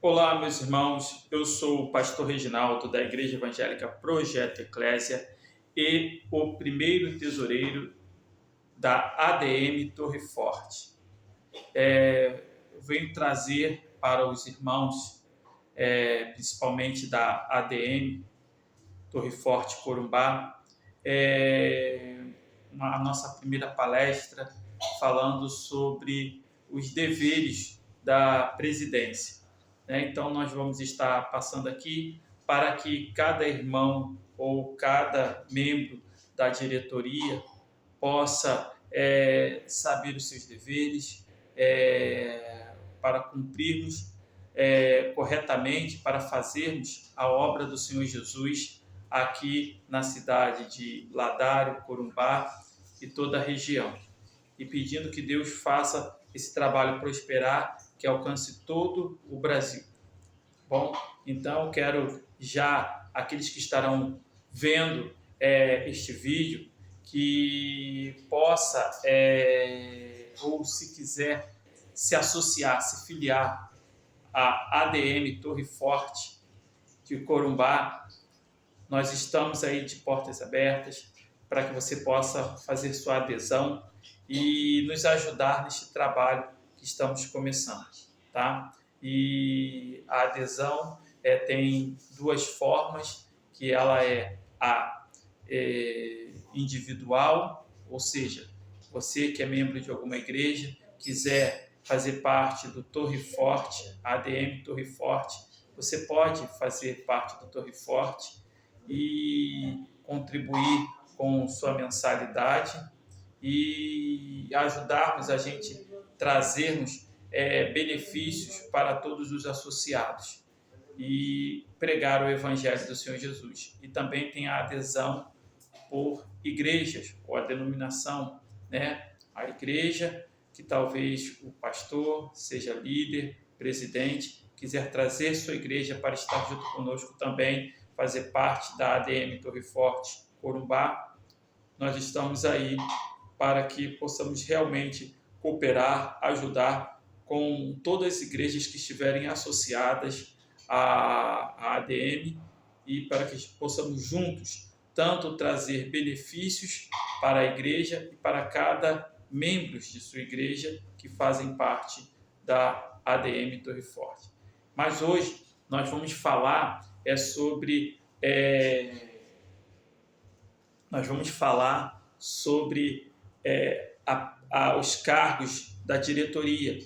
Olá, meus irmãos. Eu sou o pastor Reginaldo da Igreja Evangélica Projeto Eclésia e o primeiro tesoureiro da ADM Torre Forte. Eu venho trazer para os irmãos, principalmente da ADM Torre Forte Corumbá, a nossa primeira palestra falando sobre os deveres da presidência. Então, nós vamos estar passando aqui para que cada irmão ou cada membro da diretoria possa saber os seus deveres, para cumprirmos corretamente, para fazermos a obra do Senhor Jesus aqui na cidade de Ladário, Corumbá e toda a região. E pedindo que Deus faça esse trabalho prosperar, que alcance todo o Brasil. Bom, então quero já aqueles que estarão vendo este vídeo, que possa, ou se quiser se associar, se filiar à ADM Torre Forte de Corumbá, nós estamos aí de portas abertas para que você possa fazer sua adesão e nos ajudar neste trabalho que estamos começando, tá? E a adesão tem duas formas, que ela é a individual, ou seja, você que é membro de alguma igreja, quiser fazer parte do Torre Forte, ADM Torre Forte, você pode fazer parte do Torre Forte e contribuir com sua mensalidade e ajudarmos a gente trazermos benefícios para todos os associados e pregar o Evangelho do Senhor Jesus. E também tem a adesão por igrejas, ou a denominação, né? A igreja que talvez o pastor seja líder, presidente, quiser trazer sua igreja para estar junto conosco também, fazer parte da ADM Torre Forte Corumbá, nós estamos aí para que possamos realmente cooperar, ajudar com todas as igrejas que estiverem associadas à ADM e para que possamos juntos tanto trazer benefícios para a igreja e para cada membro de sua igreja que fazem parte da ADM Torre Forte. Mas hoje nós vamos falar sobre os cargos da diretoria,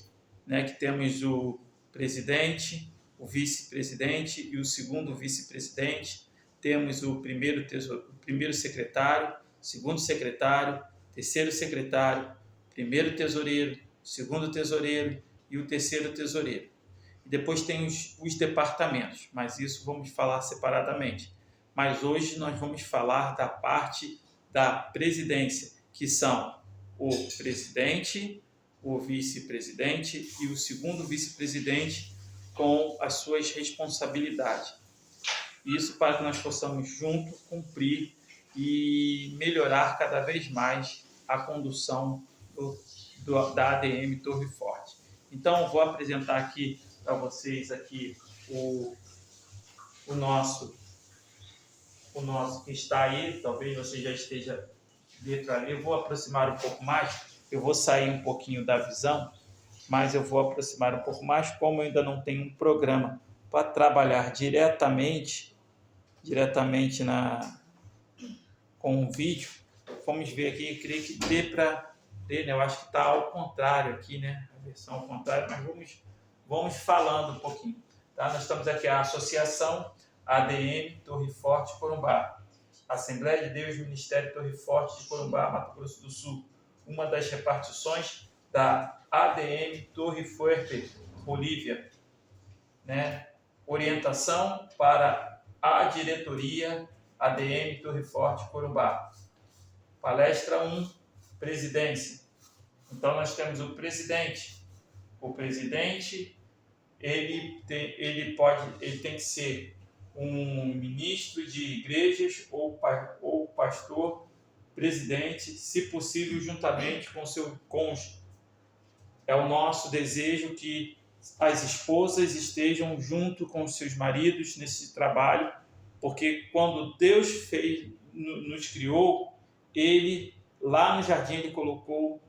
né? Que temos o presidente, o vice-presidente e o segundo vice-presidente. Temos o primeiro secretário, segundo secretário, terceiro secretário, primeiro tesoureiro, segundo tesoureiro e o terceiro tesoureiro. E depois tem os departamentos, mas isso vamos falar separadamente. Mas hoje nós vamos falar da parte da presidência, que são o presidente, o vice-presidente e o segundo vice-presidente com as suas responsabilidades. Isso para que nós possamos juntos cumprir e melhorar cada vez mais a condução da ADM Torre Forte. Então, vou apresentar aqui para vocês aqui o nosso que está aí. Talvez você já esteja dentro ali. Eu vou aproximar um pouco mais. Eu vou sair um pouquinho da visão, mas eu vou aproximar um pouco mais, como eu ainda não tenho um programa para trabalhar diretamente com o vídeo. Vamos ver aqui, eu creio que dê para ter, né? Eu acho que está ao contrário aqui, né? A versão ao contrário, mas vamos falando um pouquinho. Tá? Nós estamos aqui, a Associação ADM Torre Forte Corumbá, Assembleia de Deus Ministério Torre Forte de Corumbá, Mato Grosso do Sul, uma das repartições da ADM Torre Forte, Bolívia, né? Orientação para a diretoria ADM Torre Forte Corumbá. Palestra 1, presidência. Então nós temos o presidente. O presidente ele tem que ser um ministro de igrejas ou pastor presidente, se possível juntamente com seu cônjuge. É o nosso desejo que as esposas estejam junto com os seus maridos nesse trabalho, porque quando Deus nos criou, Ele, lá no jardim, Ele colocou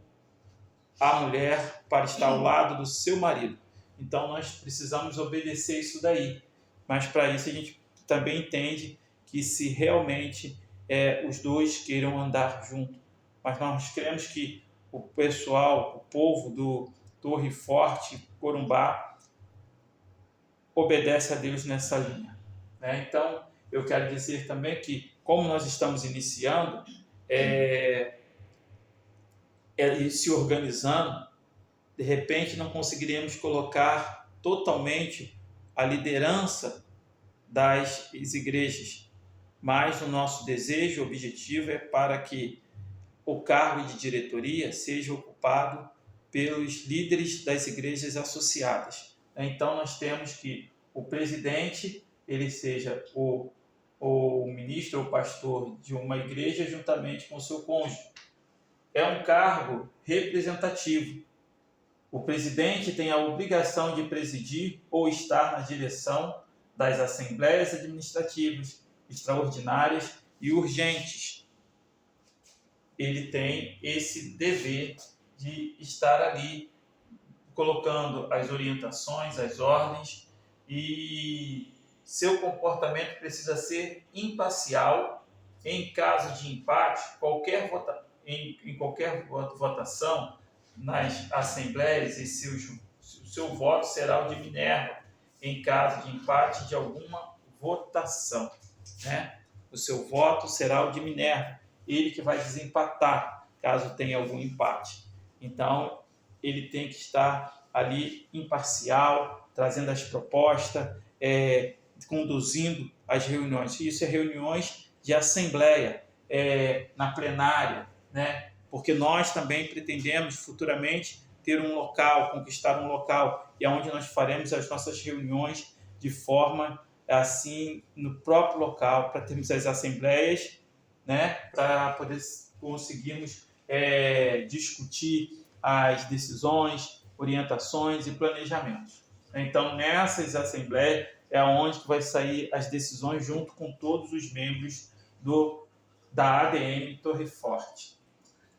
a mulher para estar ao lado do seu marido. Então, nós precisamos obedecer isso daí. Mas, para isso, a gente também entende que se realmente os dois queiram andar junto. Mas nós cremos que o pessoal, o povo do Torre Forte, Corumbá, obedece a Deus nessa linha, né? Então, eu quero dizer também que, como nós estamos iniciando e se organizando, de repente não conseguiremos colocar totalmente a liderança das igrejas, mas o nosso desejo, objetivo é para que o cargo de diretoria seja ocupado pelos líderes das igrejas associadas. Então, nós temos que o presidente ele seja o ministro ou pastor de uma igreja juntamente com o seu cônjuge. É um cargo representativo. O presidente tem a obrigação de presidir ou estar na direção das assembleias administrativas, extraordinárias e urgentes. Ele tem esse dever de estar ali colocando as orientações, as ordens, e seu comportamento precisa ser imparcial. Em caso de empate, em qualquer votação nas assembleias, o seu voto será o de Minerva, em caso de empate de alguma votação, né? O seu voto será o de Minerva, ele que vai desempatar, caso tenha algum empate. Então, ele tem que estar ali imparcial, trazendo as propostas, conduzindo as reuniões. Isso é reuniões de assembleia, na plenária, né? Porque nós também pretendemos futuramente ter um local, conquistar um local, e onde nós faremos as nossas reuniões de forma assim, no próprio local, para termos as assembleias, né? Para poder conseguirmos discutir as decisões, orientações e planejamentos. Então, nessas assembleias é onde vai sair as decisões junto com todos os membros da ADM Torre Forte.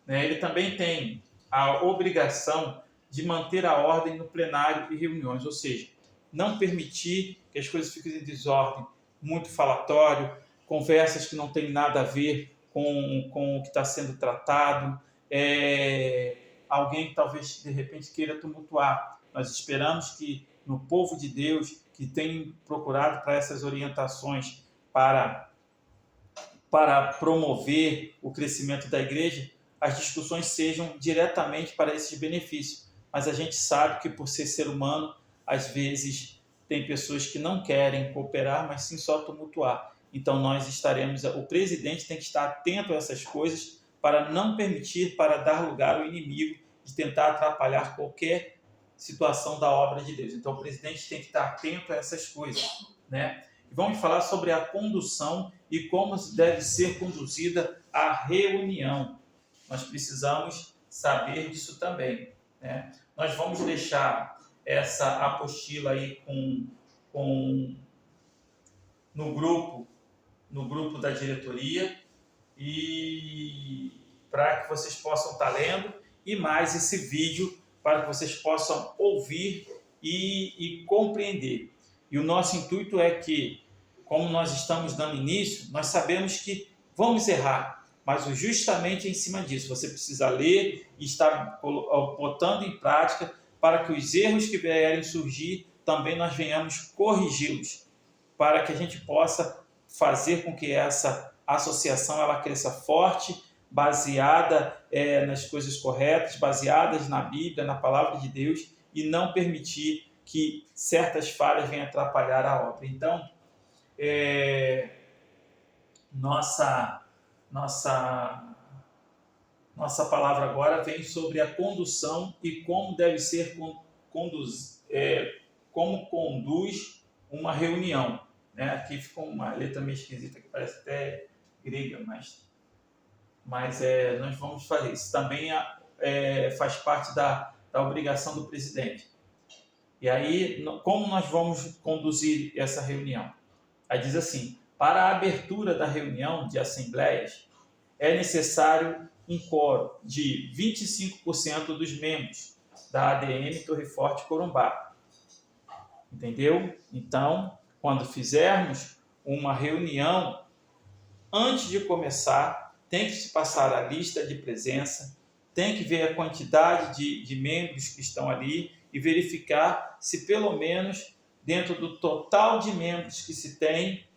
Ele também tem a obrigação de manter a ordem no plenário e reuniões, ou seja, não permitir que as coisas fiquem em desordem, muito falatório, conversas que não têm nada a ver com o que está sendo tratado, alguém que talvez de repente queira tumultuar. Nós esperamos que no povo de Deus que tem procurado para essas orientações para promover o crescimento da igreja, as discussões sejam diretamente para esses benefícios. Mas a gente sabe que por ser humano, às vezes tem pessoas que não querem cooperar, mas sim só tumultuar. Então o presidente tem que estar atento a essas coisas para não permitir, para dar lugar ao inimigo de tentar atrapalhar qualquer situação da obra de Deus. Então o presidente tem que estar atento a essas coisas, né? E vamos falar sobre a condução e como deve ser conduzida a reunião. Nós precisamos saber disso também, né? Nós vamos deixar essa apostila aí no grupo da diretoria, e para que vocês possam estar lendo, e mais esse vídeo para que vocês possam ouvir e compreender. E o nosso intuito é que, como nós estamos dando início, nós sabemos que vamos errar, mas justamente em cima disso, você precisa ler e estar botando em prática para que os erros que vierem surgir, também nós venhamos corrigi-los, para que a gente possa fazer com que essa associação ela cresça forte, baseada nas coisas corretas, baseadas na Bíblia, na Palavra de Deus, e não permitir que certas falhas venham atrapalhar a obra. Então, nossa palavra agora vem sobre a condução e como deve ser como conduz uma reunião, né? Aqui ficou uma letra meio esquisita, que parece até grega, mas nós vamos fazer isso. Também faz parte da obrigação do presidente. E aí, como nós vamos conduzir essa reunião? Aí diz assim: para a abertura da reunião de assembleias, é necessário um quórum de 25% dos membros da ADM Torre Forte Corumbá. Entendeu? Então, quando fizermos uma reunião, antes de começar, tem que se passar a lista de presença, tem que ver a quantidade de membros que estão ali e verificar se pelo menos dentro do total de membros que se tem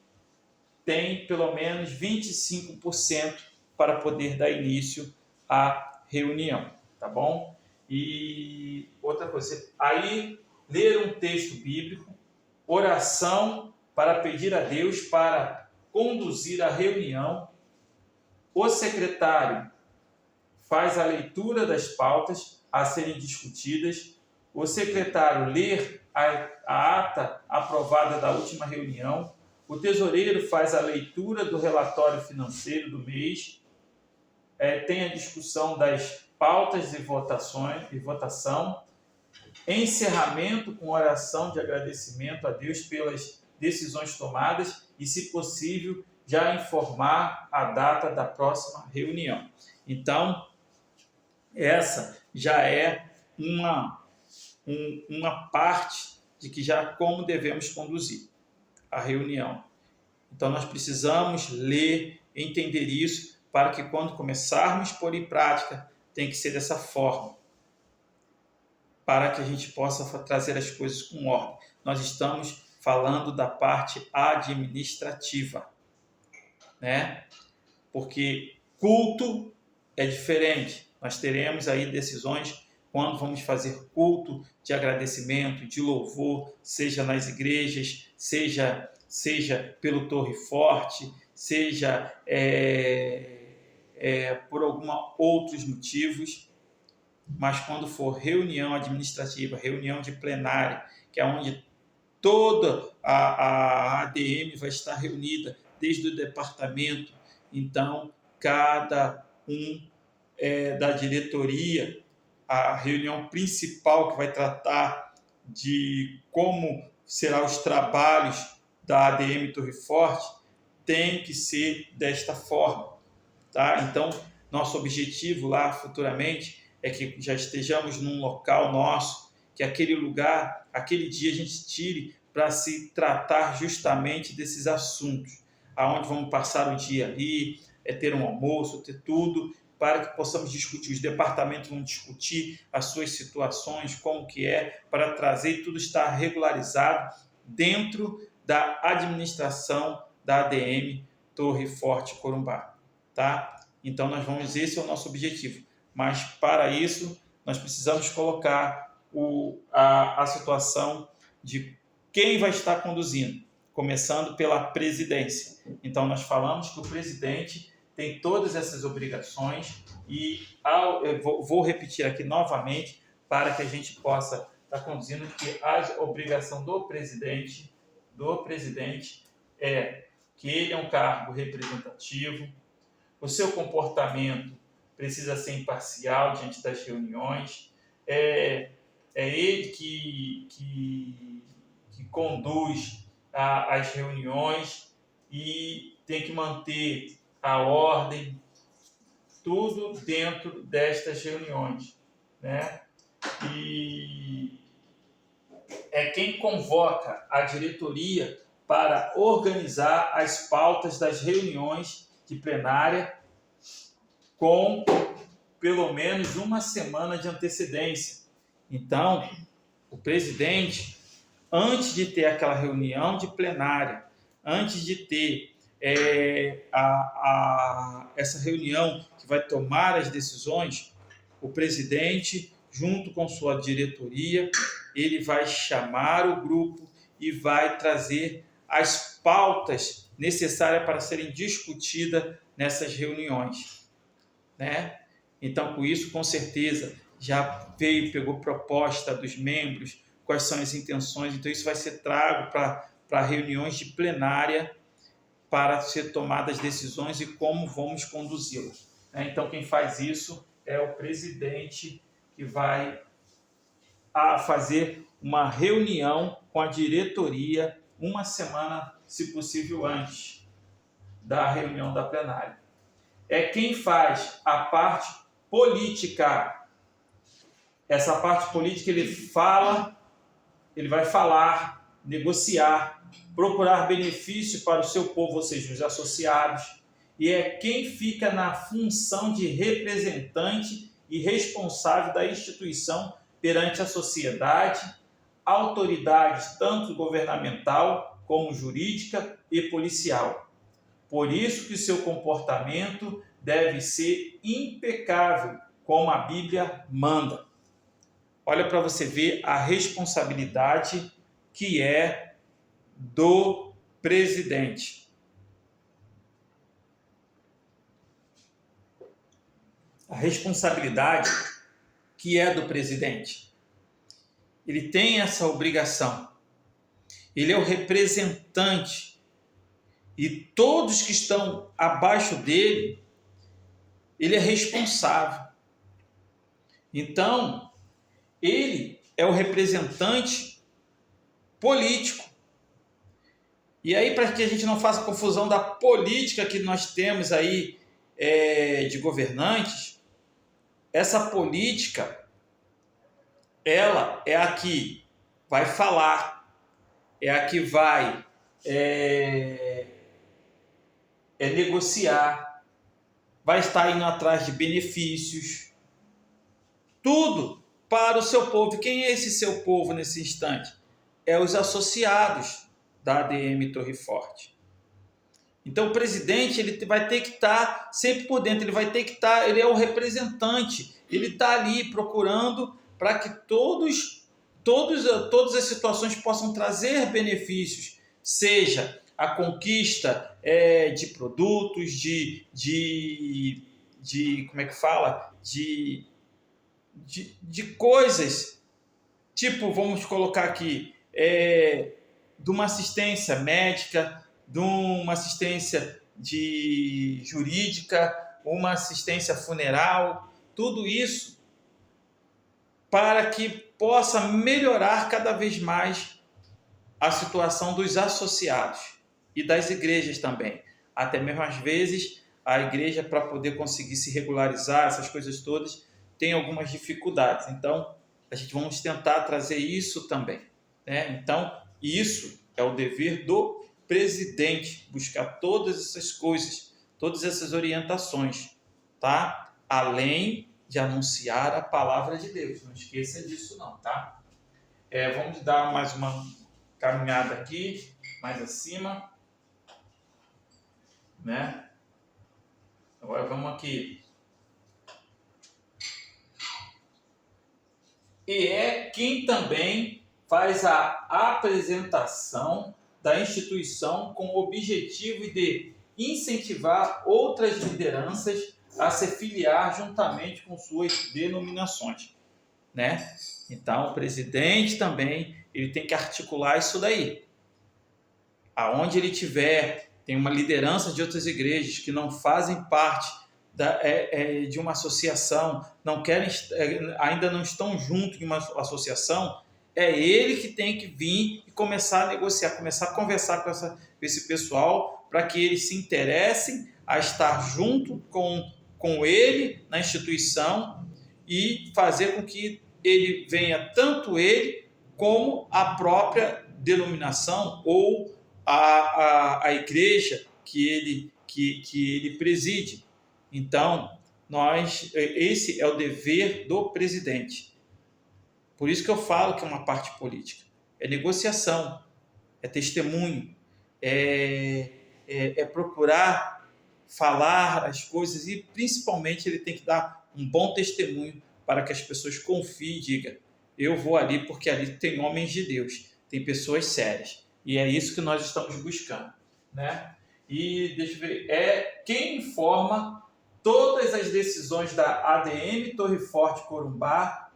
pelo menos 25% para poder dar início à reunião, tá bom? E outra coisa, aí ler um texto bíblico, oração para pedir a Deus para conduzir a reunião, o secretário faz a leitura das pautas a serem discutidas, o secretário lê a ata aprovada da última reunião, o tesoureiro faz a leitura do relatório financeiro do mês, tem a discussão das pautas e votação, encerramento com oração de agradecimento a Deus pelas decisões tomadas e, se possível, já informar a data da próxima reunião. Então, essa já é uma parte de que já como devemos conduzir a reunião. Então, nós precisamos ler, entender isso, para que quando começarmos a pôr em prática, tem que ser dessa forma, para que a gente possa trazer as coisas com ordem. Nós estamos falando da parte administrativa, né? Porque culto é diferente. Nós teremos aí decisões quando vamos fazer culto de agradecimento, de louvor, seja nas igrejas, seja pelo Torre Forte, seja por outros motivos. Mas quando for reunião administrativa, reunião de plenária, que é onde toda a ADM vai estar reunida, desde o departamento, então cada um da diretoria, a reunião principal que vai tratar de como serão os trabalhos da ADM Torre Forte, tem que ser desta forma, tá? Então, nosso objetivo lá futuramente é que já estejamos num local nosso, que aquele lugar, aquele dia a gente tire para se tratar justamente desses assuntos, aonde vamos passar o dia ali, ter um almoço, ter tudo, para que possamos discutir. Os departamentos vão discutir as suas situações, como que para trazer tudo estar regularizado dentro da administração da ADM Torre Forte Corumbá, tá? Então, esse é o nosso objetivo. Mas, para isso, nós precisamos colocar a situação de quem vai estar conduzindo, começando pela presidência. Então, nós falamos que o presidente tem todas essas obrigações e vou repetir aqui novamente para que a gente possa estar conduzindo, que a obrigação do presidente é que ele é um cargo representativo, o seu comportamento precisa ser imparcial diante das reuniões, é ele que conduz as reuniões e tem que manter a ordem, tudo dentro destas reuniões, né? E é quem convoca a diretoria para organizar as pautas das reuniões de plenária com pelo menos uma semana de antecedência. Então, o presidente, antes de ter aquela reunião de plenária, antes de ter essa reunião que vai tomar as decisões, o presidente, junto com sua diretoria, ele vai chamar o grupo e vai trazer as pautas necessárias para serem discutidas nessas reuniões, né? Então, com isso, com certeza, já pegou proposta dos membros, quais são as intenções, então isso vai ser trago para reuniões de plenária para ser tomadas decisões e como vamos conduzi-las. Então, quem faz isso é o presidente, que vai fazer uma reunião com a diretoria uma semana, se possível, antes da reunião da plenária. É quem faz a parte política. Essa parte política ele vai falar, negociar, procurar benefício para o seu povo, ou seja, os associados, e é quem fica na função de representante e responsável da instituição perante a sociedade, autoridades tanto governamental como jurídica e policial. Por isso que seu comportamento deve ser impecável, como a Bíblia manda. Olha para você ver a responsabilidade que é do presidente. A responsabilidade que é do presidente. Ele tem essa obrigação. Ele é o representante. E todos que estão abaixo dele, ele é responsável. Então, ele é o representante político. E aí, para que a gente não faça confusão da política que nós temos aí de governantes, essa política, ela é a que vai falar, é a que vai negociar, vai estar indo atrás de benefícios, tudo para o seu povo. Quem é esse seu povo nesse instante? É os associados da ADM Torre Forte. Então o presidente ele vai ter que estar sempre por dentro, ele vai ter que estar, ele é o representante, ele está ali procurando para que todas as situações possam trazer benefícios, seja a conquista de produtos, de como é que fala? De coisas, tipo, vamos colocar aqui, de uma assistência médica, de uma assistência jurídica, uma assistência funeral, tudo isso para que possa melhorar cada vez mais a situação dos associados e das igrejas também. Até mesmo às vezes a igreja, para poder conseguir se regularizar, essas coisas todas, tem algumas dificuldades. Então, a gente vamos tentar trazer isso também, né? Então, isso é o dever do presidente, buscar todas essas coisas, todas essas orientações, tá? Além de anunciar a palavra de Deus. Não esqueça disso não, tá? Vamos dar mais uma caminhada aqui, mais acima, né? Agora vamos aqui. E é quem também faz a apresentação da instituição com o objetivo de incentivar outras lideranças a se filiar juntamente com suas denominações, né? Então, o presidente também ele tem que articular isso daí. Aonde ele tiver, tem uma liderança de outras igrejas que não fazem parte de uma associação, não querem, ainda não estão junto em uma associação, é ele que tem que vir e começar a negociar, começar a conversar com esse pessoal para que eles se interessem a estar junto com ele na instituição e fazer com que ele venha, tanto ele como a própria denominação ou a igreja que ele preside. Então, esse é o dever do presidente. Por isso que eu falo que é uma parte política. É negociação, é testemunho, é procurar falar as coisas e, principalmente, ele tem que dar um bom testemunho para que as pessoas confiem e digam: eu vou ali porque ali tem homens de Deus, tem pessoas sérias. E é isso que nós estamos buscando, né? E deixa eu ver, é quem informa todas as decisões da ADM Torre Forte Corumbá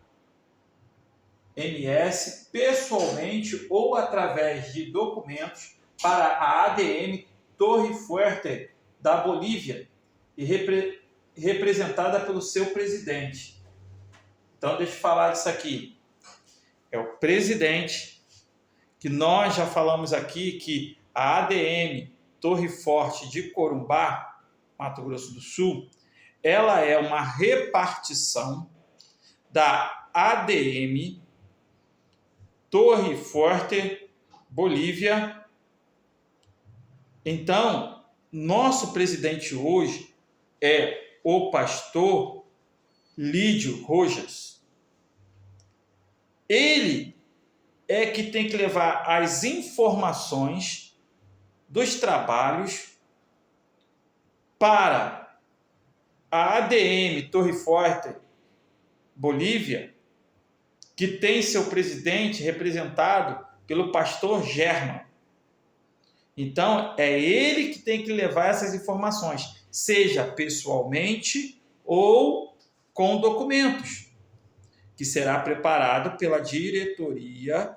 MS pessoalmente ou através de documentos para a ADM Torre Fuerte da Bolívia e representada pelo seu presidente. Então, deixa eu falar disso aqui. é o presidente, que nós já falamos aqui que a ADM Torre Forte de Corumbá, Mato Grosso do Sul, ela é uma repartição da ADM Torre Forte Bolívia. Então, nosso presidente hoje é o pastor Lídio Rojas. Ele é que tem que levar as informações dos trabalhos para a ADM Torre Forte Bolívia, que tem seu presidente representado pelo pastor German. Então, é ele que tem que levar essas informações, seja pessoalmente ou com documentos, que será preparado pela diretoria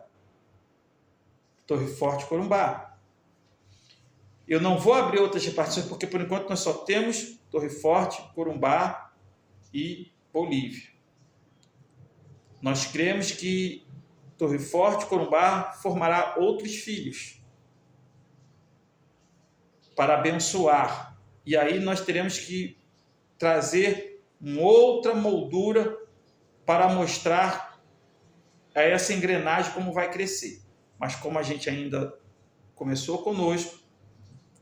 Torre Forte Corumbá. Eu não vou abrir outras repartições, porque por enquanto nós só temos Torre Forte, Corumbá e Bolívia. Nós cremos que Torre Forte, Corumbá formará outros filhos para abençoar. E aí nós teremos que trazer uma outra moldura para mostrar a essa engrenagem como vai crescer. Mas como a gente ainda começou conosco,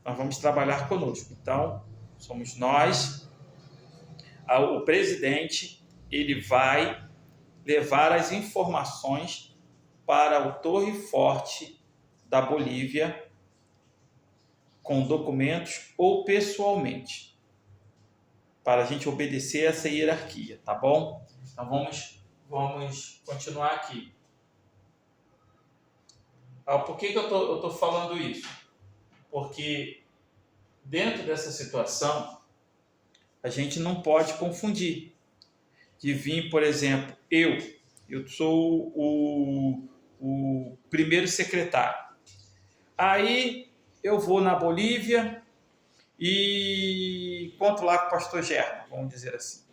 nós vamos trabalhar conosco. Então, somos nós, o presidente, ele vai levar as informações para o Torre Forte da Bolívia com documentos ou pessoalmente, para a gente obedecer essa hierarquia, tá bom? Então vamos continuar aqui. Por que eu estou falando isso? Porque dentro dessa situação, a gente não pode confundir de vir, por exemplo, eu sou o primeiro secretário. Aí eu vou na Bolívia e encontro lá com o pastor German, vamos dizer assim.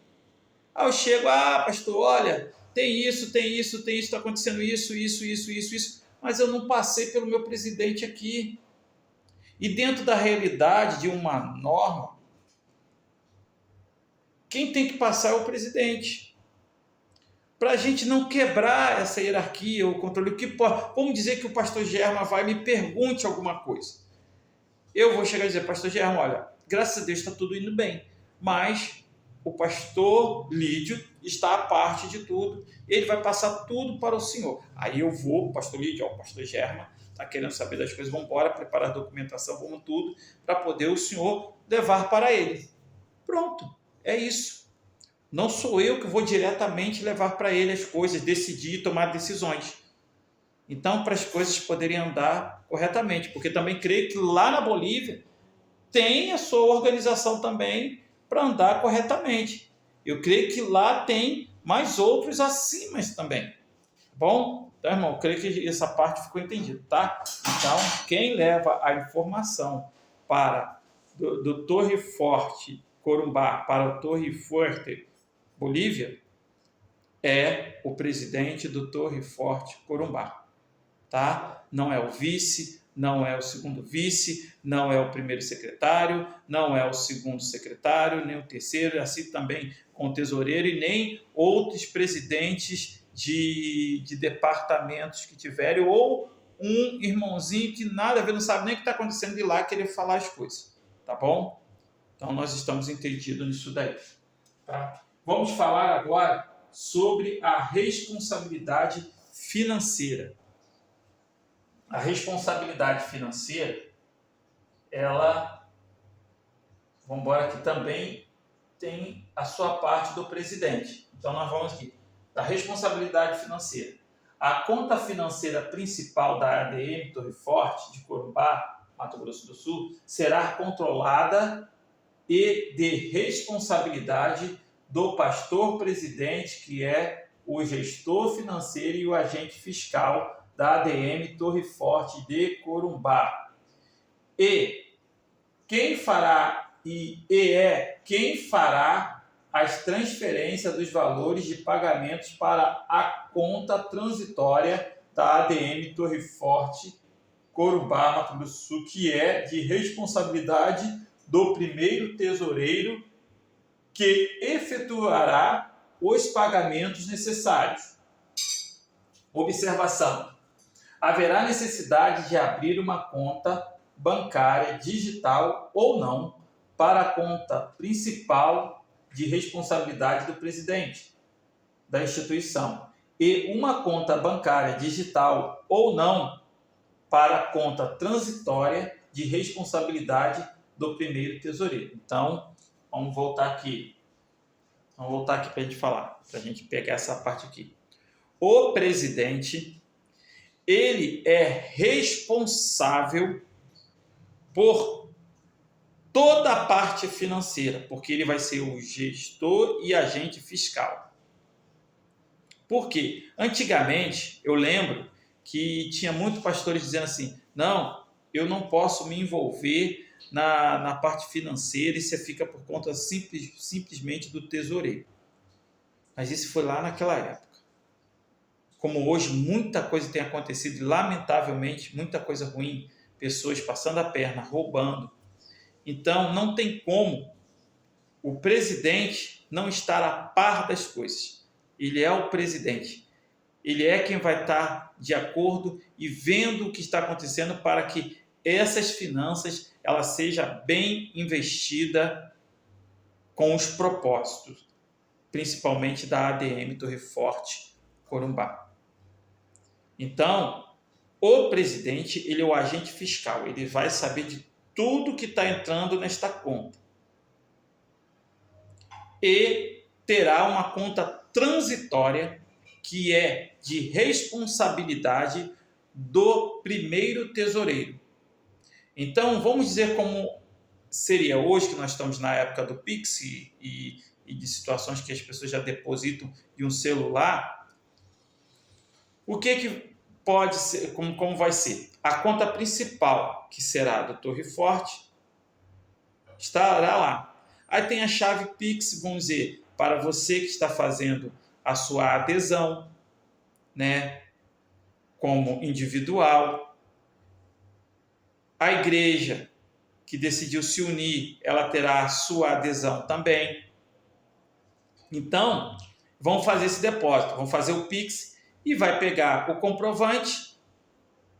Aí eu chego, pastor, olha, tem isso, está acontecendo isso, mas eu não passei pelo meu presidente aqui. E dentro da realidade de uma norma, quem tem que passar é o presidente. Para a gente não quebrar essa hierarquia, o controle. Vamos dizer que o pastor German vai e me pergunte alguma coisa. Eu vou chegar e dizer, pastor German, olha, graças a Deus está tudo indo bem, mas o pastor Lídio está à parte de tudo, ele vai passar tudo para o senhor. Aí eu vou, pastor Lídio, o pastor German está querendo saber das coisas, vamos embora, preparar a documentação, vamos tudo, para poder o senhor levar para ele. Pronto, é isso. Não sou eu que vou diretamente levar para ele as coisas, decidir, tomar decisões. Então, para as coisas poderem andar corretamente, porque também creio que lá na Bolívia tem a sua organização também para andar corretamente. Eu creio que lá tem mais outros acima também. Tá bom? Então, irmão, eu creio que essa parte ficou entendida, tá? Então, quem leva a informação para do Torre Forte Corumbá para o Torre Forte Bolívia é o presidente do Torre Forte Corumbá. Tá? Não é o vice, não é o segundo vice, não é o primeiro secretário, não é o segundo secretário, nem o terceiro, assim também com o tesoureiro e nem outros presidentes de departamentos que tiverem, ou um irmãozinho que nada a ver, não sabe nem o que está acontecendo de lá, querer falar as coisas, tá bom? Então nós estamos entendidos nisso daí. Tá? Vamos falar agora sobre a responsabilidade financeira. A responsabilidade financeira, ela, vamos embora, que também tem a sua parte do presidente. Então, nós vamos aqui. A responsabilidade financeira. A conta financeira principal da ADM Torre Forte de Corumbá, Mato Grosso do Sul, será controlada e de responsabilidade do pastor presidente, que é o gestor financeiro e o agente fiscal da ADM Torre Forte de Corumbá. E quem fará quem fará as transferências dos valores de pagamentos para a conta transitória da ADM Torre Forte, Corumbá, Mato Grosso do Sul, que é de responsabilidade do primeiro tesoureiro, que efetuará os pagamentos necessários. Observação: haverá necessidade de abrir uma conta bancária digital ou não para a conta principal de responsabilidade do presidente da instituição e uma conta bancária digital ou não para a conta transitória de responsabilidade do primeiro tesoureiro. Então, vamos voltar aqui para a gente falar, para a gente pegar essa parte aqui. O presidente, ele é responsável por toda a parte financeira, porque ele vai ser o gestor e agente fiscal. Por quê? Antigamente, eu lembro que tinha muitos pastores dizendo assim: não, eu não posso me envolver na parte financeira, e você fica por conta simplesmente do tesoureiro. Mas isso foi lá naquela época. Como hoje muita coisa tem acontecido, e lamentavelmente muita coisa ruim, pessoas passando a perna, roubando. Então não tem como o presidente não estar a par das coisas. Ele é o presidente. Ele é quem vai estar de acordo e vendo o que está acontecendo para que essas finanças ela seja bem investida com os propósitos, principalmente da ADM Torre Forte, Corumbá. Então, o presidente, ele é o agente fiscal, ele vai saber de tudo que está entrando nesta conta. E terá uma conta transitória que é de responsabilidade do primeiro tesoureiro. Então, vamos dizer como seria hoje, que nós estamos na época do Pix e de situações que as pessoas já depositam de um celular. O que pode ser, como vai ser? A conta principal, que será do Torre Forte, estará lá. Aí tem a chave Pix, vamos dizer, para você que está fazendo a sua adesão, né, como individual. A igreja que decidiu se unir, ela terá a sua adesão também. Então, vão fazer esse depósito, vão fazer o Pix e vai pegar o comprovante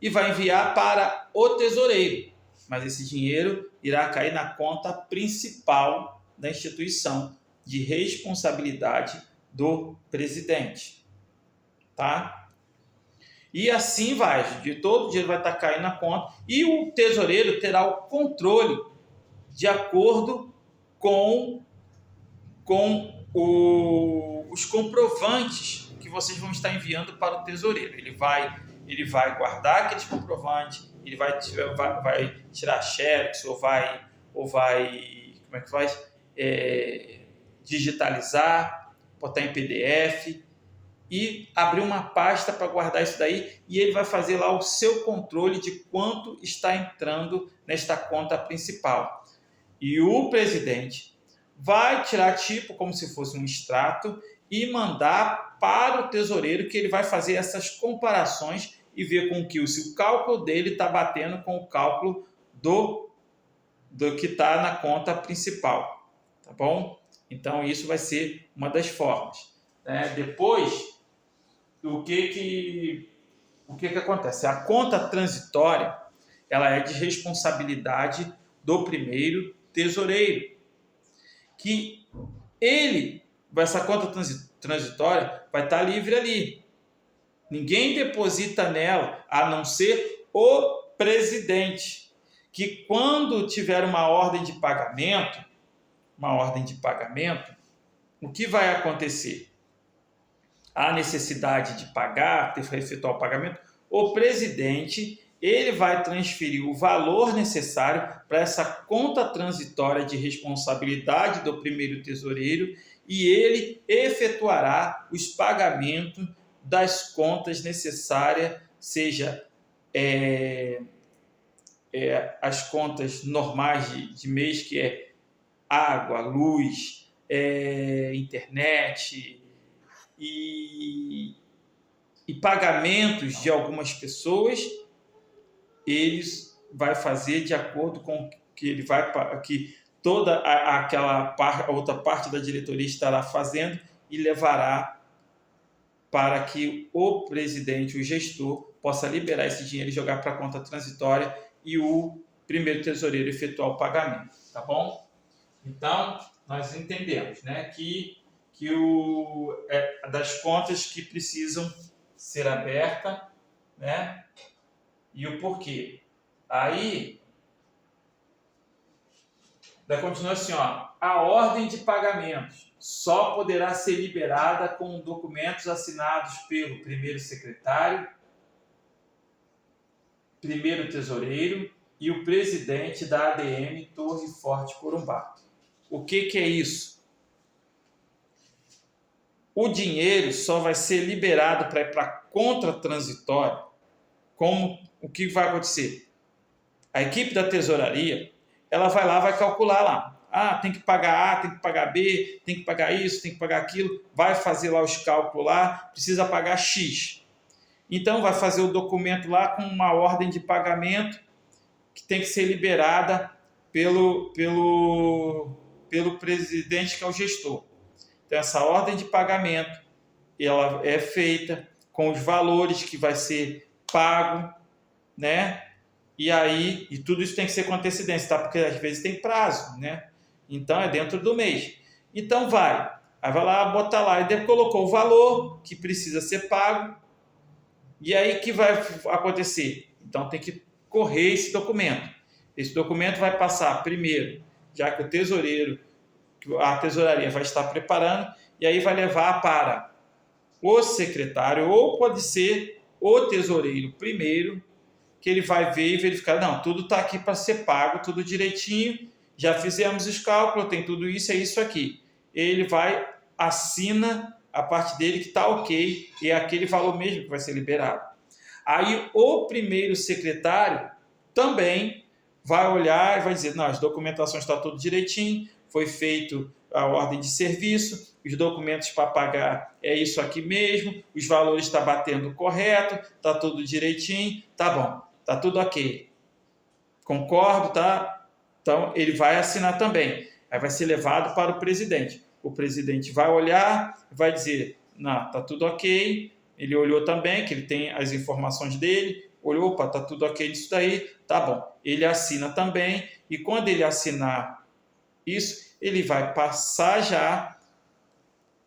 e vai enviar para o tesoureiro. Mas esse dinheiro irá cair na conta principal da instituição de responsabilidade do presidente. Tá? E assim vai, de todo o dinheiro vai estar caindo na conta e o tesoureiro terá o controle de acordo com os comprovantes que vocês vão estar enviando para o tesoureiro. Ele vai guardar aqueles comprovantes, ele vai tirar xerox ou vai como é que faz? Digitalizar, botar em PDF e abrir uma pasta para guardar isso daí, e ele vai fazer lá o seu controle de quanto está entrando nesta conta principal. E o presidente vai tirar tipo como se fosse um extrato e mandar para o tesoureiro, que ele vai fazer essas comparações e ver com que se o cálculo dele está batendo com o cálculo do que está na conta principal, tá bom? Então isso vai ser uma das formas. Depois, o que acontece? A conta transitória, ela é de responsabilidade do primeiro tesoureiro, que essa conta transitória vai estar livre ali. Ninguém deposita nela, a não ser o presidente, que quando tiver uma ordem de pagamento, o que vai acontecer? A necessidade de pagar, efetuar o pagamento, o presidente ele vai transferir o valor necessário para essa conta transitória de responsabilidade do primeiro tesoureiro e ele efetuará os pagamentos das contas necessárias, seja as contas normais de mês, que é água, luz, internet e pagamentos de algumas pessoas, eles vai fazer de acordo com que ele vai que toda a outra parte da diretoria estará fazendo e levará para que o presidente, o gestor, possa liberar esse dinheiro e jogar para a conta transitória e o primeiro tesoureiro efetuar o pagamento, tá bom? Então, nós entendemos, né, que das contas que precisam ser abertas, né, e o porquê. Aí, continua assim, ó, a ordem de pagamentos só poderá ser liberada com documentos assinados pelo primeiro secretário, primeiro tesoureiro e o presidente da ADM Torre Forte Corumbá. O que é isso? O dinheiro só vai ser liberado para ir para a conta transitória. O que vai acontecer? A equipe da tesouraria, ela vai lá, vai calcular lá. Tem que pagar A, tem que pagar B, tem que pagar isso, tem que pagar aquilo. Vai fazer lá os cálculos lá, precisa pagar X. Então, vai fazer o documento lá com uma ordem de pagamento que tem que ser liberada pelo presidente, que é o gestor. Então, essa ordem de pagamento, ela é feita com os valores que vai ser pago, né? E tudo isso tem que ser com antecedência, tá? Porque às vezes tem prazo, né? Então, é dentro do mês. Então, aí vai lá, botar lá, e colocou o valor que precisa ser pago, e aí que vai acontecer? Então, tem que correr esse documento. Esse documento vai passar primeiro, já que a tesouraria vai estar preparando, e aí vai levar para o secretário, ou pode ser o tesoureiro primeiro, que ele vai ver e verificar, não, tudo está aqui para ser pago, tudo direitinho, já fizemos os cálculos, tem tudo isso, é isso aqui. Ele vai, assina a parte dele que está ok, e é aquele valor mesmo que vai ser liberado. Aí o primeiro secretário também vai olhar e vai dizer, não, as documentações estão tudo direitinho, foi feito a ordem de serviço, os documentos para pagar é isso aqui mesmo, os valores estão batendo correto, está tudo direitinho, tá bom, está tudo ok. Concordo, tá? Então, ele vai assinar também. Aí vai ser levado para o presidente. O presidente vai olhar, vai dizer, não, está tudo ok. Ele olhou também, que ele tem as informações dele, olhou, opa, está tudo ok nisso daí, tá bom. Ele assina também, e quando ele assinar isso, ele vai passar já,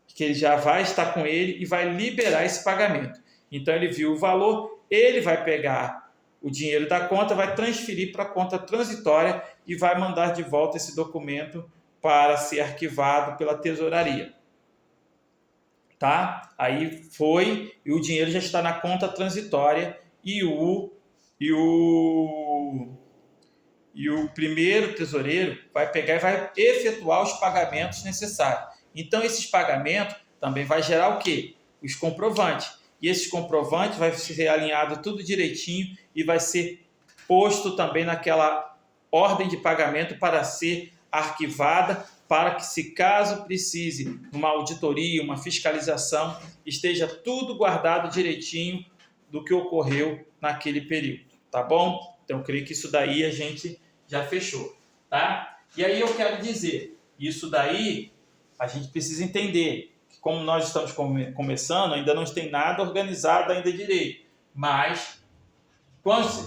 que ele já vai estar com ele e vai liberar esse pagamento. Então, ele viu o valor, ele vai pegar o dinheiro da conta, vai transferir para a conta transitória e vai mandar de volta esse documento para ser arquivado pela tesouraria. Tá? Aí foi, e o dinheiro já está na conta transitória e o primeiro tesoureiro vai pegar e vai efetuar os pagamentos necessários. Então, esses pagamentos também vai gerar o quê? Os comprovantes. E esses comprovantes vai ser alinhado tudo direitinho e vai ser posto também naquela ordem de pagamento para ser arquivada, para que, se caso precise uma auditoria, uma fiscalização, esteja tudo guardado direitinho do que ocorreu naquele período, tá bom? Então, eu creio que isso daí a gente já fechou, tá? E aí eu quero dizer, isso daí a gente precisa entender que, como nós estamos começando, ainda não tem nada organizado ainda direito, mas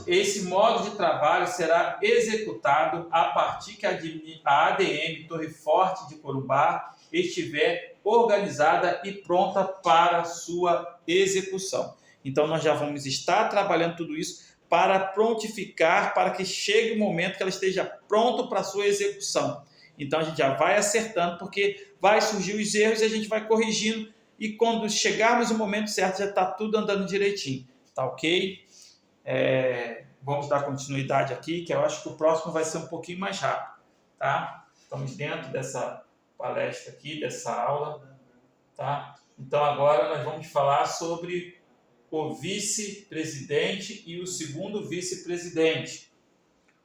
esse modo de trabalho será executado a partir que a ADM Torre Forte de Corumbá estiver organizada e pronta para sua execução. Então, nós já vamos estar trabalhando tudo isso para prontificar, para que chegue o momento que ela esteja pronta para a sua execução. Então, a gente já vai acertando, porque vai surgir os erros e a gente vai corrigindo, e quando chegarmos no momento certo, já está tudo andando direitinho. Tá ok? Vamos dar continuidade aqui, que eu acho que o próximo vai ser um pouquinho mais rápido, tá? Estamos dentro dessa palestra aqui, dessa aula, tá? Então, agora nós vamos falar sobre o vice-presidente e o segundo vice-presidente.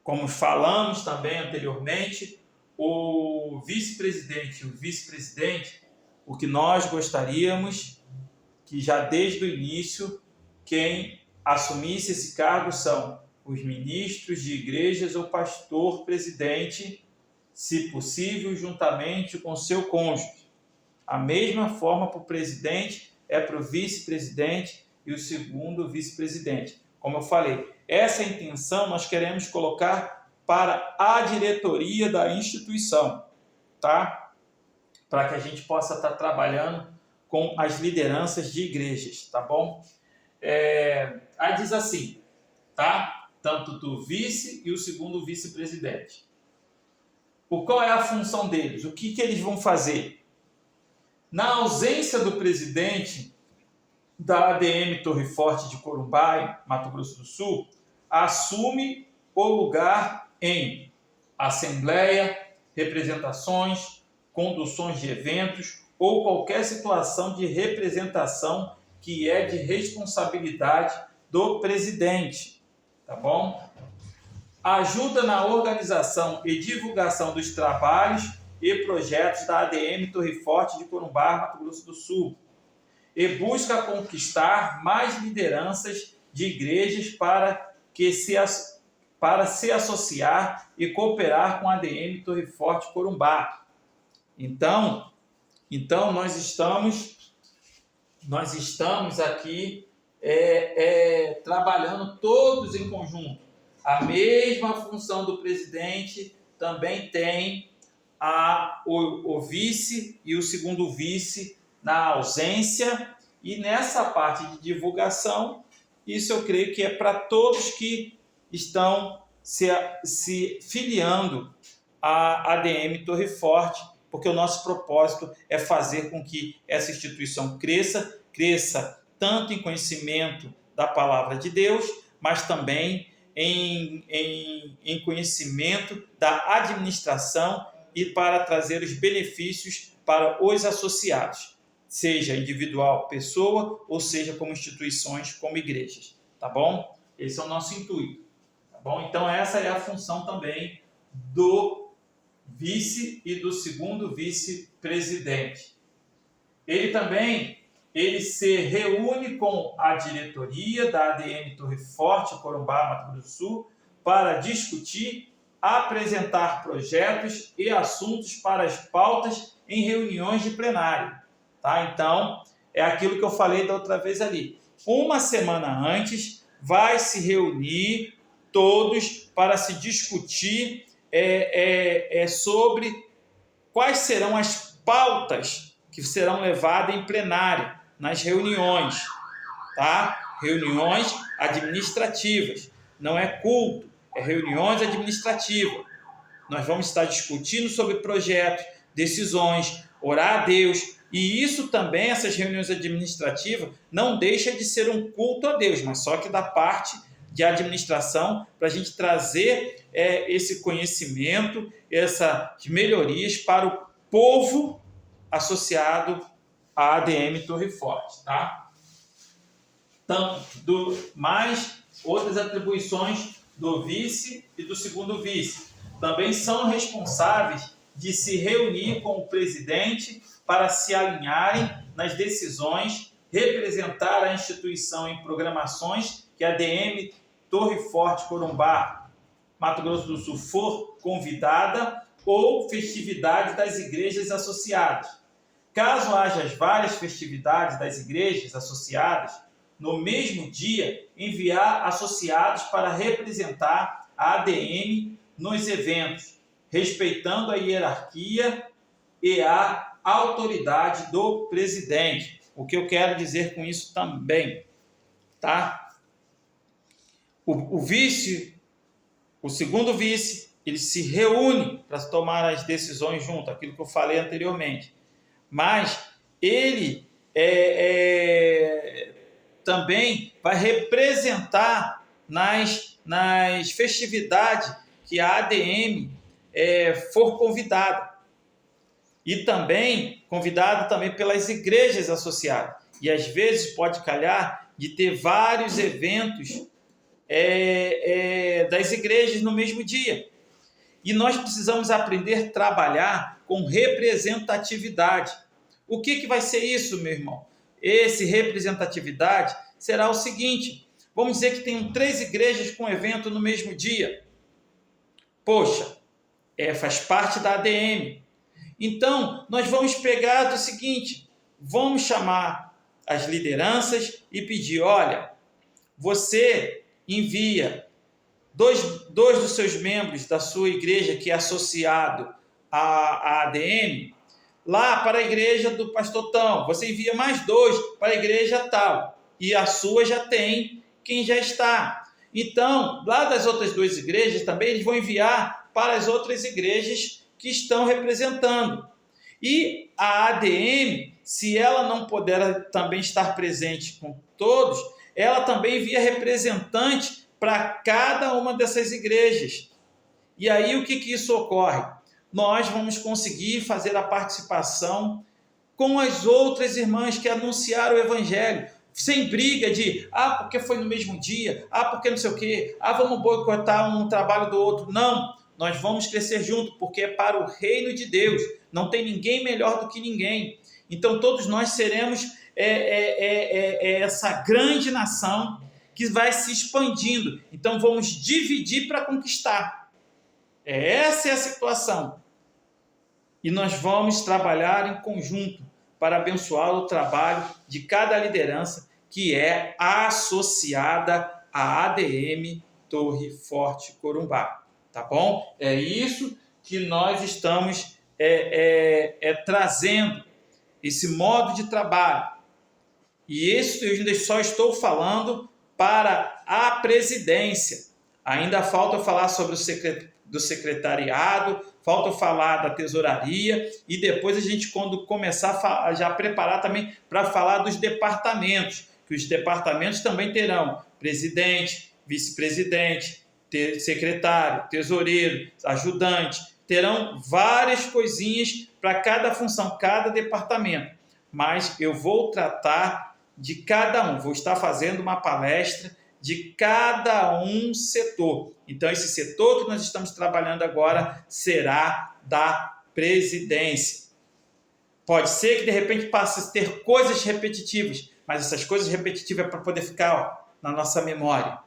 Como falamos também anteriormente, o vice-presidente e o vice-presidente, o que nós gostaríamos que já desde o início quem assumisse esse cargo são os ministros de igrejas ou pastor presidente, se possível, juntamente com seu cônjuge. A mesma forma para o presidente é para o vice-presidente e o segundo vice-presidente. Como eu falei, essa intenção nós queremos colocar para a diretoria da instituição, tá? Para que a gente possa estar trabalhando com as lideranças de igrejas, tá bom? Aí diz assim, tá? Tanto do vice e o segundo vice-presidente. Qual é a função deles? O que eles vão fazer? Na ausência do presidente da ADM Torre Forte de Corumbá, Mato Grosso do Sul, assume o lugar em assembleia, representações, conduções de eventos ou qualquer situação de representação que é de responsabilidade do presidente, tá bom? Ajuda na organização e divulgação dos trabalhos e projetos da ADM Torre Forte de Corumbá, Mato Grosso do Sul, e busca conquistar mais lideranças de igrejas para se associar e cooperar com a ADM Torre Forte Corumbá. Então nós estamos aqui trabalhando todos em conjunto. A mesma função do presidente também tem o vice e o segundo vice na ausência, e nessa parte de divulgação, isso eu creio que é para todos que estão se filiando à ADM Torre Forte, porque o nosso propósito é fazer com que essa instituição cresça tanto em conhecimento da palavra de Deus, mas também em conhecimento da administração e para trazer os benefícios para os associados, seja individual, pessoa, ou seja como instituições, como igrejas, tá bom? Esse é o nosso intuito, tá bom? Então essa é a função também do vice e do segundo vice-presidente. Ele se reúne com a diretoria da ADM Torre Forte, Corumbá, Mato Grosso do Sul, para discutir, apresentar projetos e assuntos para as pautas em reuniões de plenário. Tá? Então, é aquilo que eu falei da outra vez ali. Uma semana antes, vai se reunir todos para se discutir sobre quais serão as pautas que serão levadas em plenário, nas reuniões, tá? Reuniões administrativas, não é culto, é reuniões administrativas. Nós vamos estar discutindo sobre projetos, decisões, orar a Deus, e isso também, essas reuniões administrativas, não deixa de ser um culto a Deus, mas só que da parte de administração, para a gente trazer esse conhecimento, essas melhorias para o povo associado à ADM Torre Forte, tá? Mais outras atribuições do vice e do segundo vice. Também são responsáveis de se reunir com o presidente para se alinharem nas decisões, representar a instituição em programações que a ADM Torre Forte Corumbá, Mato Grosso do Sul, for convidada, ou festividades das igrejas associadas. Caso haja as várias festividades das igrejas associadas, no mesmo dia, enviar associados para representar a ADM nos eventos, respeitando a hierarquia e a autoridade do presidente. O que eu quero dizer com isso também, tá? O segundo vice, ele se reúne para tomar as decisões junto, aquilo que eu falei anteriormente. Mas ele também vai representar nas festividades que a ADM for convidada. E também convidado também pelas igrejas associadas. E às vezes pode calhar de ter vários eventos das igrejas no mesmo dia. E nós precisamos aprender a trabalhar com representatividade. O que vai ser isso, meu irmão? Esse representatividade será o seguinte: vamos dizer que tem 3 igrejas com evento no mesmo dia. Poxa, faz parte da ADM. Então, nós vamos pegar do seguinte: vamos chamar as lideranças e pedir, olha, você envia dois dos seus membros da sua igreja que é associado à ADM, lá para a igreja do pastor Tão. Você envia mais 2 para a igreja tal. E a sua já tem quem já está. Então, lá das outras 2 igrejas também, eles vão enviar para as outras igrejas que estão representando. E a ADM, se ela não puder também estar presente com todos, ela também envia representante para cada uma dessas igrejas. E aí o que isso ocorre? Nós vamos conseguir fazer a participação com as outras irmãs que anunciaram o evangelho, sem briga de, porque foi no mesmo dia, porque não sei o quê, vamos boicotar um trabalho do outro. Não, nós vamos crescer junto, porque é para o reino de Deus, não tem ninguém melhor do que ninguém. Então todos nós seremos essa grande nação que vai se expandindo. Então vamos dividir para conquistar. Essa é a situação. E nós vamos trabalhar em conjunto para abençoar o trabalho de cada liderança que é associada à ADM Torre Forte Corumbá. Tá bom? É isso que nós estamos trazendo, esse modo de trabalho. E isso eu ainda só estou falando para a presidência. Ainda falta falar sobre do secretariado, falta falar da tesouraria e depois a gente, quando começar a já preparar também para falar dos departamentos, que os departamentos também terão presidente, vice-presidente, secretário, tesoureiro, ajudante, terão várias coisinhas para cada função, cada departamento. Mas eu vou tratar de cada um, vou estar fazendo uma palestra de cada um setor. Então, esse setor que nós estamos trabalhando agora será da presidência. Pode ser que, de repente, passe a ter coisas repetitivas, mas essas coisas repetitivas é para poder ficar na nossa memória.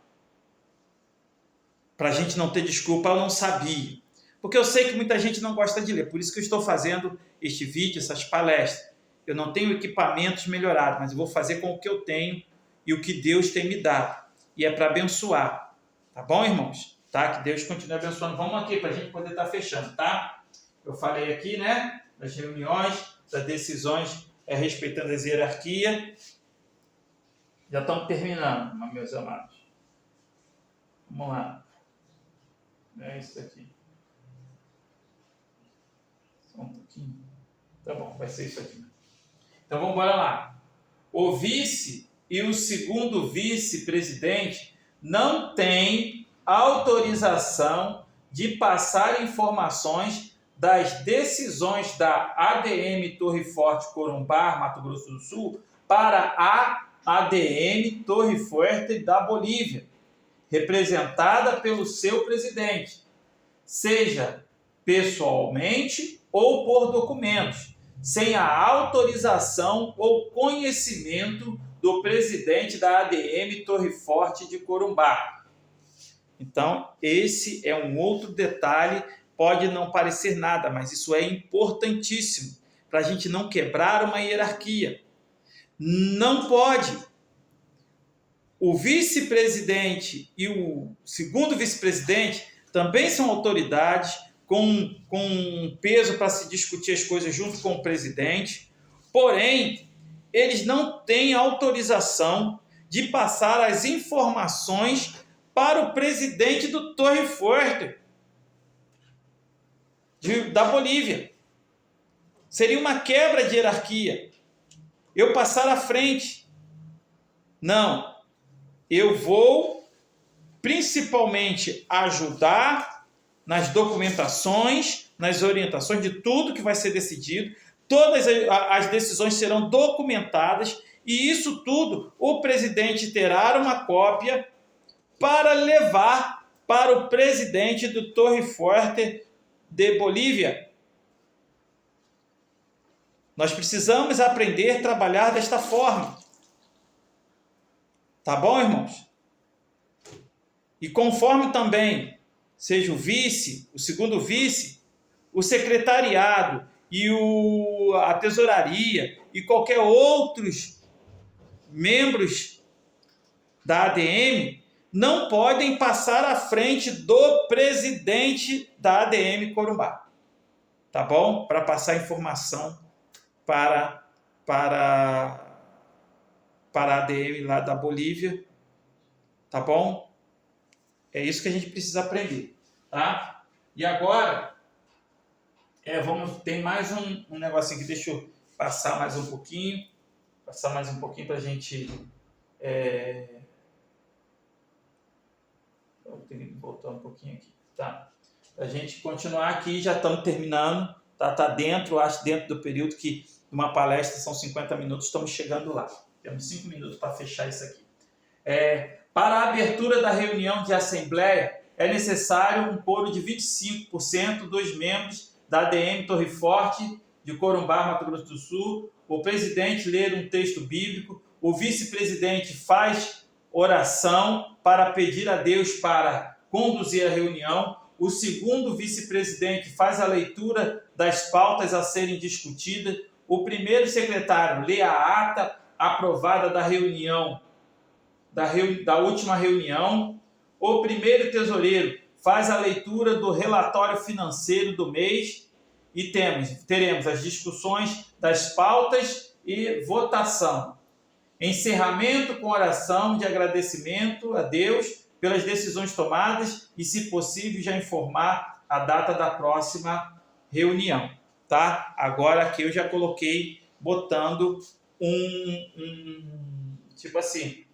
Para a gente não ter desculpa, eu não sabia. Porque eu sei que muita gente não gosta de ler, por isso que eu estou fazendo este vídeo, essas palestras. Eu não tenho equipamentos melhorados, mas eu vou fazer com o que eu tenho e o que Deus tem me dado. E é para abençoar. Tá bom, irmãos? Tá? Que Deus continue abençoando. Vamos aqui para a gente poder estar fechando, tá? Eu falei aqui, né? Das reuniões, das decisões, respeitando as hierarquias. Já estamos terminando, meus amados. Vamos lá. É isso aqui. Só um pouquinho. Tá bom, vai ser isso aqui. Então vamos embora lá. O vice e o segundo vice-presidente não têm autorização de passar informações das decisões da ADM Torre Forte Corumbá, Mato Grosso do Sul, para a ADM Torre Forte da Bolívia, representada pelo seu presidente, seja pessoalmente ou por documentos, sem a autorização ou conhecimento do presidente da ADM Torre Forte de Corumbá. Então, esse é um outro detalhe, pode não parecer nada, mas isso é importantíssimo para a gente não quebrar uma hierarquia. Não pode. O vice-presidente e o segundo vice-presidente também são autoridades com peso para se discutir as coisas junto com o presidente, porém, eles não têm autorização de passar as informações para o presidente do Torre Forte da Bolívia. Seria uma quebra de hierarquia. Eu passar à frente. Não. Eu vou principalmente ajudar nas documentações, nas orientações de tudo que vai ser decidido. Todas as decisões serão documentadas e isso tudo o presidente terá uma cópia para levar para o presidente do Torre Forte de Bolívia. Nós precisamos aprender a trabalhar desta forma. Tá bom, irmãos? E conforme também seja o vice, o segundo vice, o secretariado e a tesouraria e qualquer outros membros da ADM não podem passar à frente do presidente da ADM Corumbá. Tá bom? Para passar informação para a ADM lá da Bolívia. Tá bom? É isso que a gente precisa aprender. Tá? E agora, tem mais um negocinho aqui. Deixa eu passar mais um pouquinho. Para a gente... Eu tenho que voltar um pouquinho aqui. Tá? Para a gente continuar aqui, já estamos terminando. Tá dentro, acho dentro do período que uma palestra são 50 minutos, estamos chegando lá. Temos 5 minutos para fechar isso aqui. Para a abertura da reunião de assembleia, é necessário um quórum de 25% dos membros da ADM Torre Forte, de Corumbá, Mato Grosso do Sul, o presidente ler um texto bíblico, o vice-presidente faz oração para pedir a Deus para conduzir a reunião, o segundo vice-presidente faz a leitura das pautas a serem discutidas, o primeiro secretário lê a ata aprovada da reunião, da última reunião, o primeiro tesoureiro faz a leitura do relatório financeiro do mês e teremos as discussões das pautas e votação. Encerramento com oração de agradecimento a Deus pelas decisões tomadas e, se possível, já informar a data da próxima reunião. Tá? Agora aqui eu já coloquei botando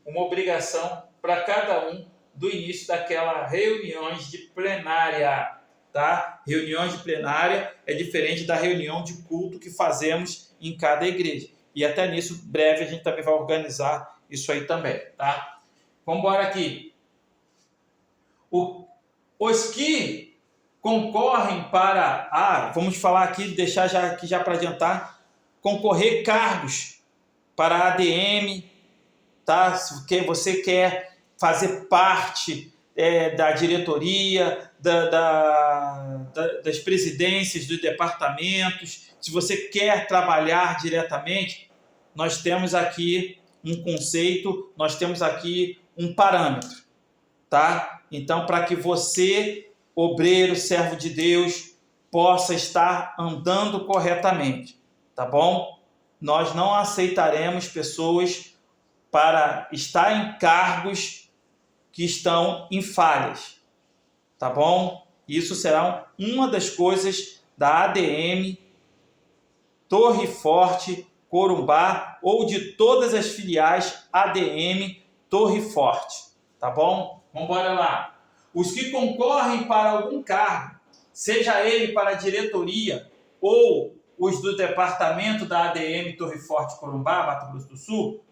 uma obrigação para cada um do início daquela reuniões de plenária. Tá? Reuniões de plenária é diferente da reunião de culto que fazemos em cada igreja. E até nisso, breve, a gente também vai organizar isso aí também. Tá? Vamos embora aqui. Os que concorrem para... vamos falar aqui, deixar já para adiantar, concorrer cargos para a ADM, tá? Se você quer fazer parte da diretoria, das presidências dos departamentos, se você quer trabalhar diretamente, nós temos aqui um conceito, nós temos aqui um parâmetro, tá? Então, para que você, obreiro, servo de Deus, possa estar andando corretamente, tá bom? Nós não aceitaremos pessoas para estar em cargos que estão em falhas, tá bom? Isso será uma das coisas da ADM Torre Forte Corumbá ou de todas as filiais ADM Torre Forte, tá bom? Vamos embora lá. Os que concorrem para algum cargo, seja ele para a diretoria ou os do departamento da ADM Torre Forte Corumbá, Mato Grosso do Sul,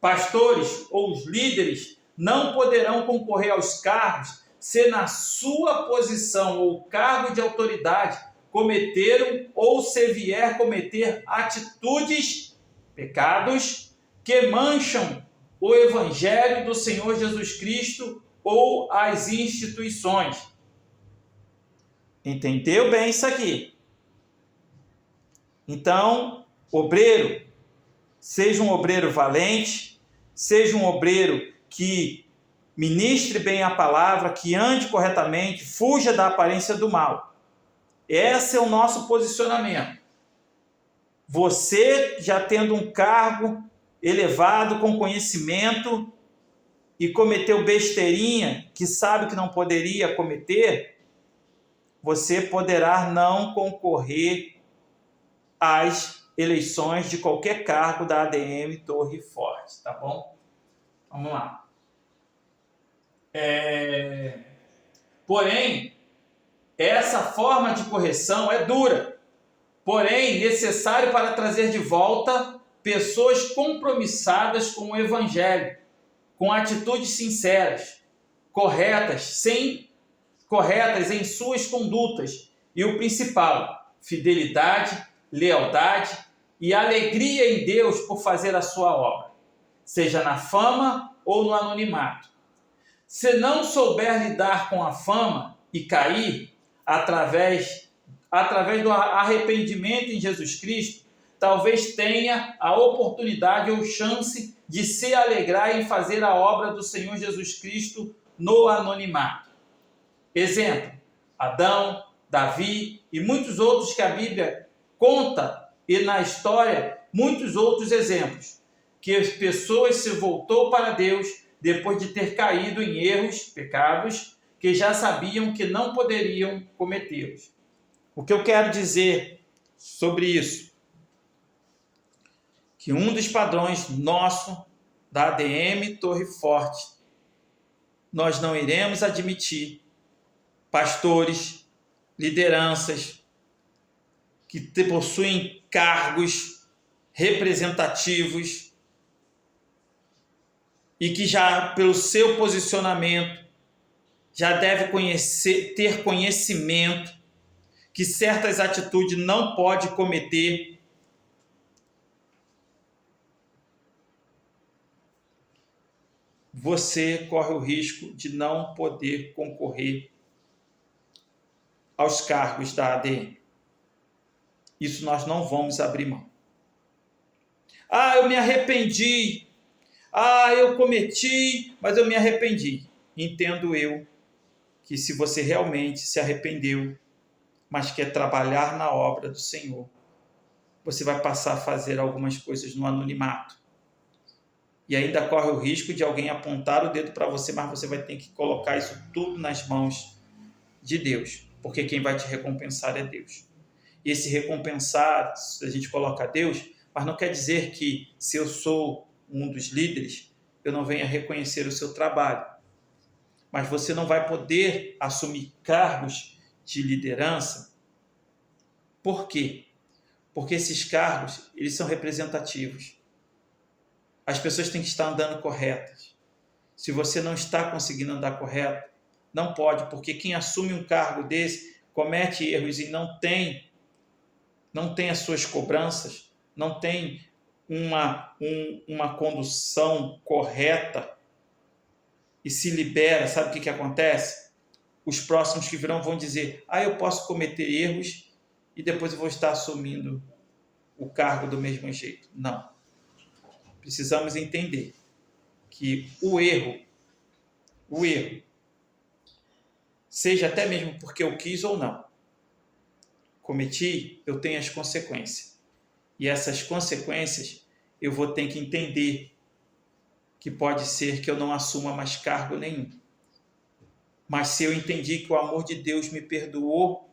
pastores ou os líderes não poderão concorrer aos cargos se na sua posição ou cargo de autoridade cometeram ou se vier cometer atitudes, pecados, que mancham o Evangelho do Senhor Jesus Cristo ou as instituições. Entendeu bem isso aqui? Então, obreiro, seja um obreiro valente, seja um obreiro que ministre bem a palavra, que ande corretamente, fuja da aparência do mal. Esse é o nosso posicionamento. Você, já tendo um cargo elevado, com conhecimento, e cometeu besteirinha, que sabe que não poderia cometer, você poderá não concorrer às eleições de qualquer cargo da ADM Torre Forte, tá bom? Vamos lá. Porém, essa forma de correção é dura, porém necessário para trazer de volta pessoas compromissadas com o Evangelho, com atitudes sinceras, corretas, sem corretas em suas condutas. E o principal, fidelidade, lealdade e alegria em Deus por fazer a sua obra, seja na fama ou no anonimato. Se não souber lidar com a fama e cair através do arrependimento em Jesus Cristo, talvez tenha a oportunidade ou chance de se alegrar em fazer a obra do Senhor Jesus Cristo no anonimato. Exemplo, Adão, Davi e muitos outros que a Bíblia conta, e na história muitos outros exemplos, que as pessoas se voltou para Deus depois de ter caído em erros, pecados, que já sabiam que não poderiam cometê-los. O que eu quero dizer sobre isso? Que um dos padrões nosso, da ADM Torre Forte, nós não iremos admitir pastores, lideranças que possuem cargos representativos e que já pelo seu posicionamento já deve ter conhecimento que certas atitudes não pode cometer. Você corre o risco de não poder concorrer aos cargos da ADM. Isso nós não vamos abrir mão. Eu me arrependi. Eu cometi, mas eu me arrependi. Entendo eu que se você realmente se arrependeu, mas quer trabalhar na obra do Senhor, você vai passar a fazer algumas coisas no anonimato. E ainda corre o risco de alguém apontar o dedo para você, mas você vai ter que colocar isso tudo nas mãos de Deus, porque quem vai te recompensar é Deus. E esse recompensar, a gente coloca Deus, mas não quer dizer que se eu sou um dos líderes, eu não venha reconhecer o seu trabalho. Mas você não vai poder assumir cargos de liderança. Por quê? Porque esses cargos, eles são representativos. As pessoas têm que estar andando corretas. Se você não está conseguindo andar correto, não pode, porque quem assume um cargo desse comete erros e não tem as suas cobranças, não tem uma condução correta e se libera. Sabe o que acontece? Os próximos que virão vão dizer: eu posso cometer erros e depois eu vou estar assumindo o cargo do mesmo jeito. Não. Precisamos entender que o erro, seja até mesmo porque eu quis ou não, cometi, eu tenho as consequências. E essas consequências eu vou ter que entender que pode ser que eu não assuma mais cargo nenhum. Mas se eu entendi que o amor de Deus me perdoou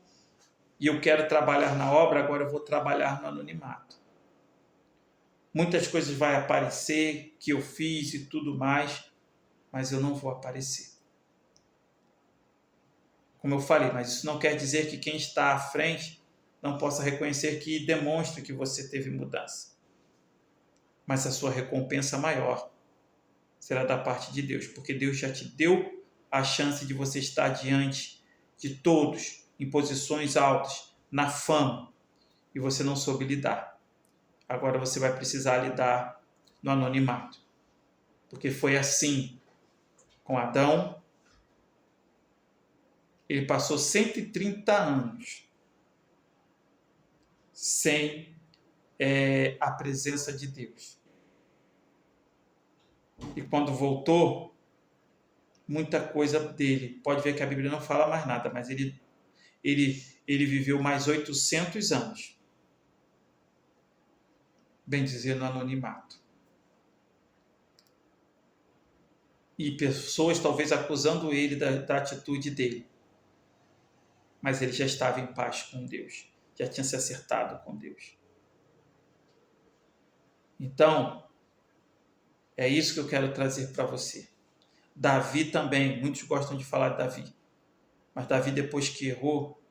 e eu quero trabalhar na obra, agora eu vou trabalhar no anonimato. Muitas coisas vão aparecer que eu fiz e tudo mais, mas eu não vou aparecer. Como eu falei, mas isso não quer dizer que quem está à frente não possa reconhecer que demonstre que você teve mudança. Mas a sua recompensa maior será da parte de Deus, porque Deus já te deu a chance de você estar diante de todos, em posições altas, na fama, e você não soube lidar. Agora você vai precisar lidar no anonimato, porque foi assim com Adão. Ele passou 130 anos sem a presença de Deus. E quando voltou, muita coisa dele, pode ver que a Bíblia não fala mais nada, mas ele viveu mais 800 anos, bem dizer, no anonimato. E pessoas talvez acusando ele da atitude dele. Mas ele já estava em paz com Deus, já tinha se acertado com Deus. Então, é isso que eu quero trazer para você. Davi também, muitos gostam de falar de Davi, mas Davi, depois que errou,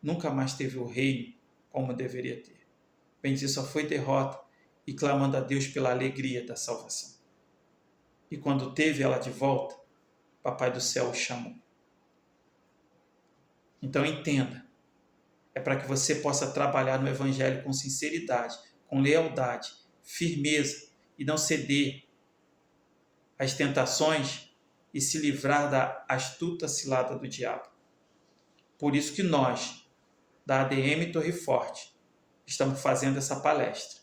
nunca mais teve o reino como deveria ter. Bem dizer, só foi derrota e clamando a Deus pela alegria da salvação. E quando teve ela de volta, Papai do Céu o chamou. Então entenda, é para que você possa trabalhar no Evangelho com sinceridade, com lealdade, firmeza e não ceder às tentações e se livrar da astuta cilada do diabo. Por isso que nós, da ADM Torre Forte, estamos fazendo essa palestra.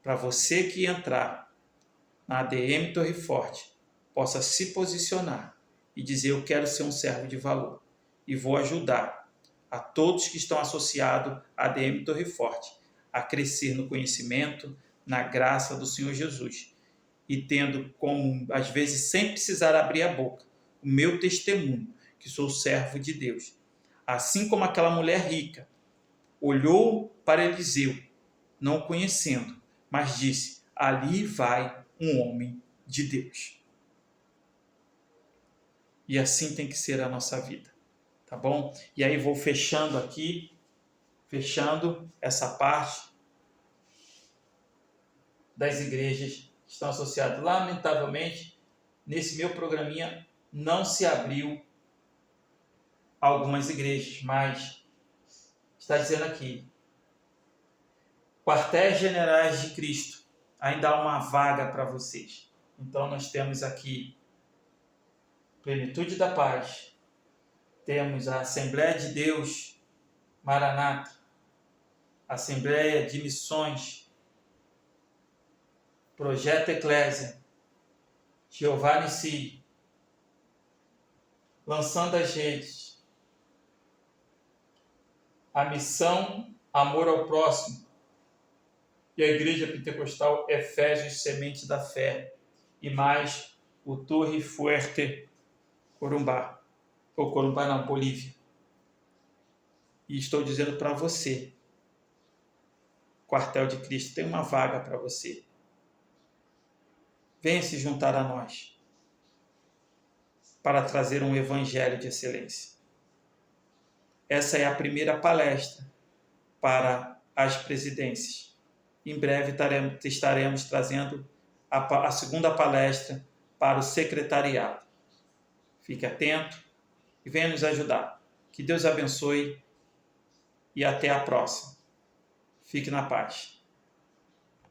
Para você que entrar na ADM Torre Forte, possa se posicionar e dizer: eu quero ser um servo de valor e vou ajudar a todos que estão associados à ADM Torre Forte a crescer no conhecimento, na graça do Senhor Jesus e tendo como, às vezes, sem precisar abrir a boca, o meu testemunho, que sou servo de Deus. Assim como aquela mulher rica olhou para Eliseu, não o conhecendo, mas disse: ali vai um homem de Deus. E assim tem que ser a nossa vida, tá bom? E aí vou fechando aqui, fechando essa parte das igrejas que estão associadas. Lamentavelmente, nesse meu programinha não se abriu algumas igrejas, mas está dizendo aqui: Quartéis Generais de Cristo, ainda há uma vaga para vocês. Então nós temos aqui Plenitude da Paz, temos a Assembleia de Deus, Maranata, Assembleia de Missões, Projeto Eclésia, Jeová Nissi, Lançando as Redes, a Missão Amor ao Próximo e a Igreja Pentecostal Efésios Semente da Fé, e mais o Torre Fuerte Corumbá, ou Corumbá na Bolívia. E estou dizendo para você, Quartel de Cristo tem uma vaga para você. Venha se juntar a nós para trazer um evangelho de excelência. Essa é a primeira palestra para as presidências. Em breve estaremos trazendo a segunda palestra para o secretariado. Fique atento e venha nos ajudar. Que Deus abençoe e até a próxima. Fique na paz.